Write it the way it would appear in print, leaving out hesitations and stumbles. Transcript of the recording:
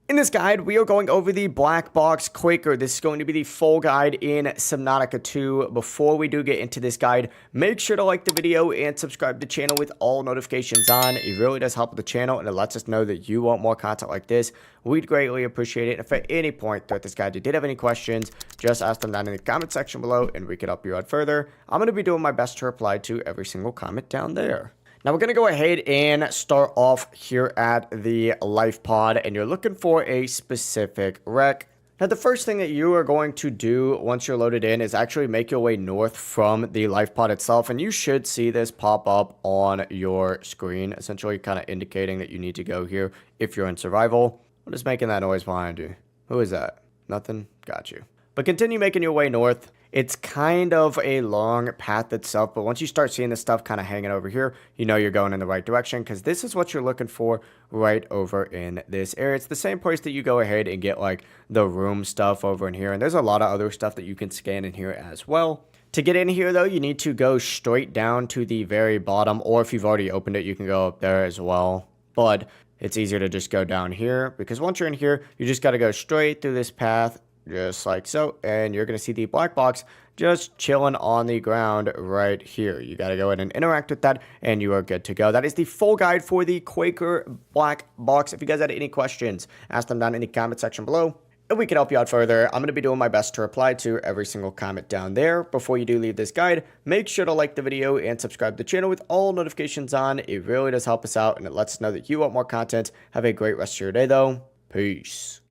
In this guide, we are going over the Blackbox Quaker. This is going to be the full guide in Subnautica 2. Before we do get into this guide, make sure to like the video and subscribe to the channel with all notifications on. It really does help with the channel, and it lets us know that you want more content like this. We'd greatly appreciate it. If at any point throughout this guide you did have any questions, just ask them down in the comment section below, and we could help you out further. I'm going to be doing my best to reply to every single comment down there. Now we're going to go ahead and start off here at the life pod, and you're looking for a specific wreck. Now the first thing that you are going to do once you're loaded in is actually make your way north from the life pod itself, and you should see this pop up on your screen, essentially kind of indicating that you need to go here if you're in survival. What is making that noise behind you? Who is that? Nothing? Got you. But continue making your way north. It's kind of a long path itself, but once you start seeing this stuff kind of hanging over here, you know you're going in the right direction, because this is what you're looking for right over in this area. It's the same place that you go ahead and get like the room stuff over in here, and there's a lot of other stuff that you can scan in here as well. To get in here though, you need to go straight down to the very bottom, or if you've already opened it, you can go up there as well. But it's easier to just go down here, because once you're in here, you just got to go straight through this path, just like so, and you're going to see the black box just chilling on the ground right here. You got to go ahead and interact with that, and you are good to go. That is the full guide for the Quaker black box. If you guys had any questions, ask them down in the comment section below, and we can help you out further. I'm going to be doing my best to reply to every single comment down there. Before you do leave this guide, make sure to like the video and subscribe to the channel with all notifications on. It really does help us out, and it lets us know that you want more content. Have a great rest of your day, though. Peace.